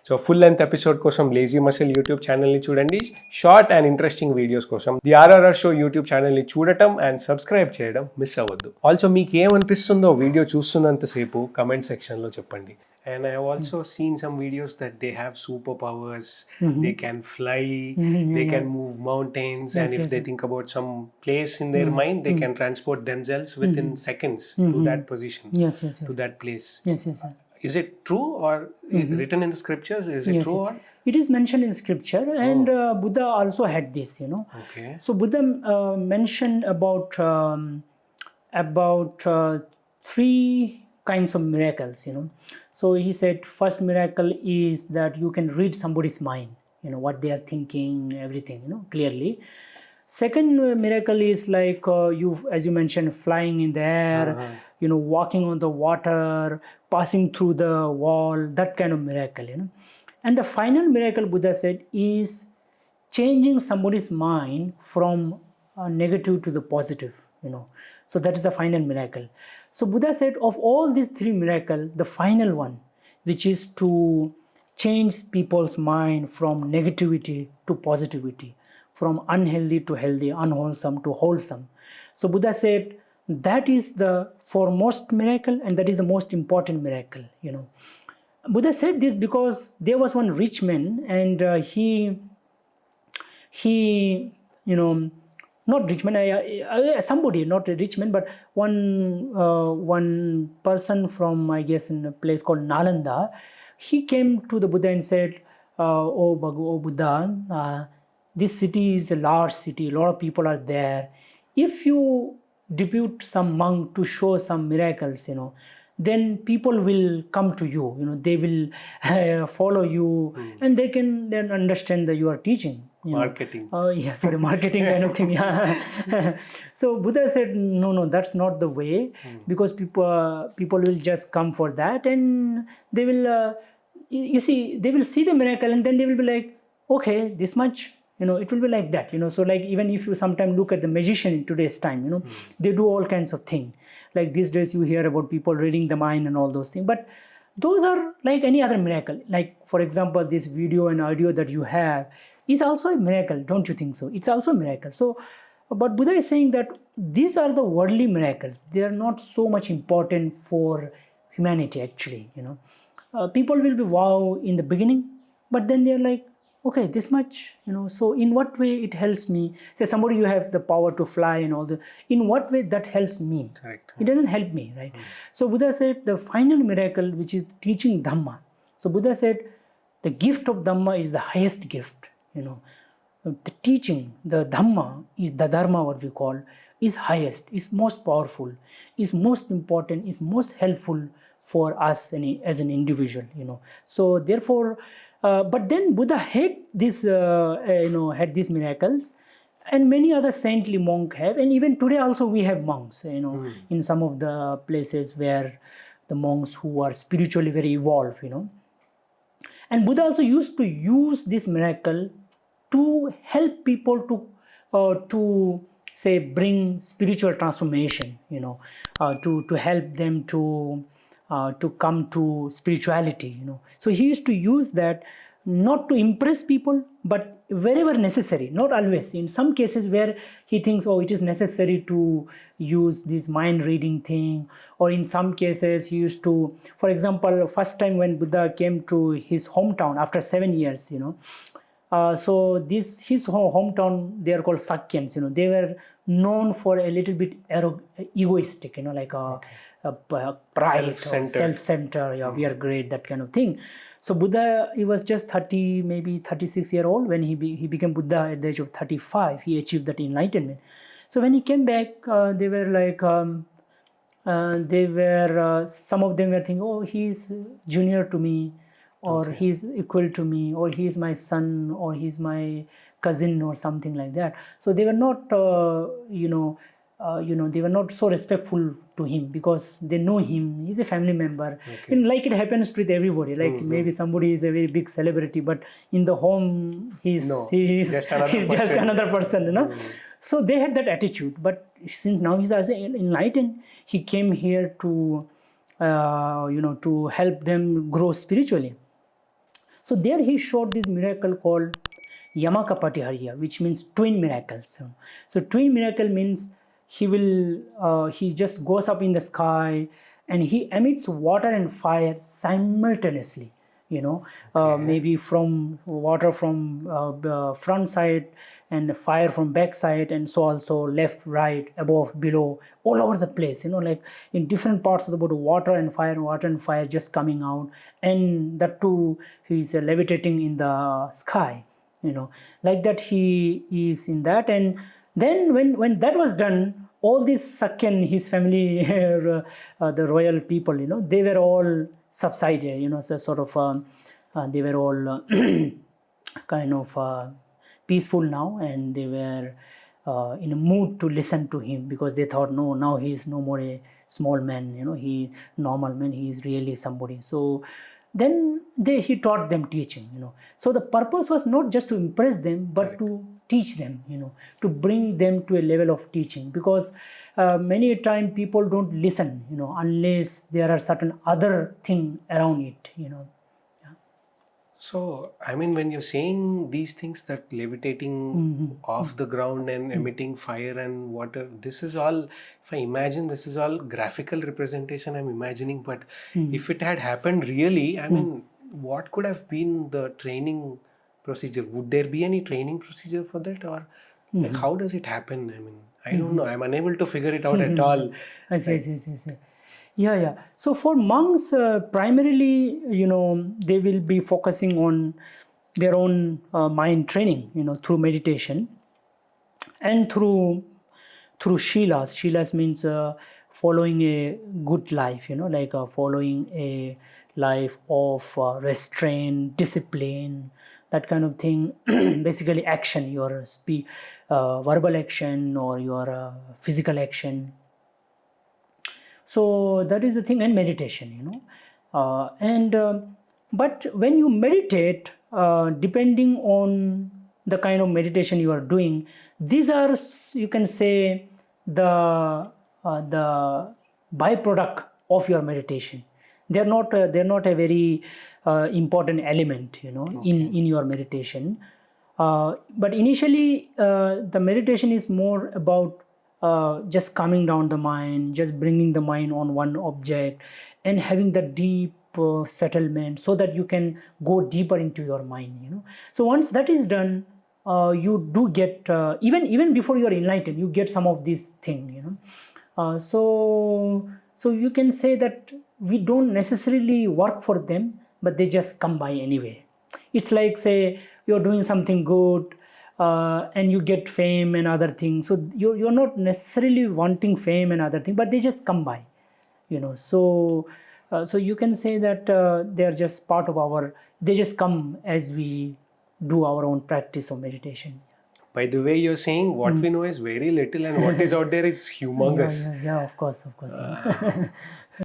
So full length episode కోసం lazy muscle YouTube ఛానల్ని చూడండి. షార్ట్ అండ్ ఇంట్రెస్టింగ్ వీడియోస్ కోసం ది ఆర్ఆర్ఆర్ షో యూట్యూబ్ ఛానల్ని చూడటం అండ్ సబ్స్క్రైబ్ చేయడం మిస్ అవ్వద్దు. ఆల్సో మీకు ఏమనిపిస్తుందో వీడియో చూస్తున్నంతసేపు కమెంట్ సెక్షన్లో చెప్పండి. And I have also seen some videos that they have superpowers, they can fly, they can move mountains, and if they think about some place in their mind, they can transport themselves within seconds to that position, to that place. Yes. Is it true or written in the scriptures? Is it true or? It is mentioned in scripture, and Buddha also had this, Okay. So Buddha mentioned about 3 kinds of miracles, So he said first miracle is that you can read somebody's mind, what they are thinking, everything, clearly. Second miracle is like you, as you mentioned, flying in the air, walking on the water, passing through the wall, that kind of miracle, And the final miracle, Buddha said, is changing somebody's mind from negative to the positive, So that is the final miracle. So Buddha said of all these 3 miracles, the final one, which is to change people's mind from negativity to positivity, from unhealthy to healthy, unwholesome to wholesome. So Buddha said that is the foremost miracle and that is the most important miracle, Buddha said this because there was one rich man and he not rich man, somebody, not a rich man, but one person from, I guess, in a place called Nalanda, he came to the Buddha and said, oh Buddha, this city is a large city, a lot of people are there. If you depute some monk to show some miracles, then people will come to you, they will follow you and they can then understand that you are teaching. Marketing. Marketing kind of thing. So Buddha said, no, that's not the way, because people will just come for that and they will, they will see the miracle and then they will be like, okay, this much, it will be like that, So like even if you sometimes look at the magician in today's time, they do all kinds of things. Like these days you hear about people reading the mind and all those things, but those are like any other miracle. Like for example, this video and audio that you have is also a miracle, don't you think so? It's also a miracle. So, but Buddha is saying that these are the worldly miracles. They are not so much important for humanity actually, People will be wow in the beginning, but then they are like, okay, this much, so in what way it helps me? Say somebody you have the power to fly and all that, in what way that helps me? Correct. It doesn't help me, right? So Buddha said the final miracle, which is teaching Dhamma. So Buddha said the gift of Dhamma is the highest gift, The teaching, the Dhamma is the Dharma, what we call, is highest, is most powerful, is most important, is most helpful for us as an individual, So therefore, but then Buddha had this, had these miracles, and many other saintly monks have, and even today also we have monks, in some of the places where the monks who are spiritually very evolved, And Buddha also used to use this miracle to help people to say bring spiritual transformation, to help them to come to spirituality, So he used to use that not to impress people, but wherever necessary, not always. In some cases where he thinks, oh, it is necessary to use this mind reading thing, or in some cases he used to, for example, first time when Buddha came to his hometown after 7 years, so his hometown, they are called Sakyans, they were known for a little bit egoistic, like pride, self-centered, we are great, that kind of thing. So Buddha, he was just 30, maybe 36 year old when he became Buddha at the age of 35. He achieved that enlightenment. So when he came back, they were like, some of them were thinking, oh, he is junior to me, or he is equal to me, or he is my son, or he is my cousin, or something like that. So they were not, they were not so respectful to him because they know him. He's a family member. And like it happens with everybody. Like maybe somebody is a very big celebrity, but in the home he's just another person, So they had that attitude. But since now he's enlightened, he came here to help them grow spiritually. So there he showed this miracle called Yamakapatihariya, which means twin miracles. So twin miracle means he just goes up in the sky and he emits water and fire simultaneously. Maybe from water from the front side and fire from back side, and so also left, right, above, below, all over the place. Like in different parts of the body, water and fire just coming out, and that too, he's levitating in the sky. Like that he is in that. And then when that was done, all this Sakyan, his family, the royal people, they were all subsided, so sort of they were all kind of peaceful now, and they were in a mood to listen to him, because they thought, no, now he is no more a small man, he normal man, he is really somebody. So then he taught them teaching. So the purpose was not just to impress them, but to teach them, to bring them to a level of teaching, because many a time people don't listen, unless there are certain other thing around it. So, I mean, when you're saying these things, that levitating off the ground and emitting fire and water, this is all, if I imagine, this is all graphical representation I'm imagining. But if it had happened really, I mean, what could have been the training procedure? Would there be any training procedure for that? Or like, how does it happen? I mean, I don't know. I'm unable to figure it out at all. I see. Yeah. So for monks, primarily, they will be focusing on their own mind training, through meditation and through shilas. Shilas means following a good life, like following a life of restraint, discipline, that kind of thing. Basically, action, your verbal action or your physical action. So that is the thing, and meditation, but when you meditate, depending on the kind of meditation you are doing, these are, you can say, the byproduct of your meditation. They're not a very important element, in your meditation. But initially, the meditation is more about just calming down the mind, just bringing the mind on one object, and having the deep settlement, so that you can go deeper into your mind. So once that is done, you do get even before you are enlightened, you get some of these things. So you can say that we don't necessarily work for them, but they just come by anyway. It's like, say, you're doing something good, and you get fame and other things. So you're not necessarily wanting fame and other things, but they just come by, So you can say that they are just part of they just come as we do our own practice of meditation. By the way, you're saying what we know is very little, and what is out there is humongous. Yeah, of course.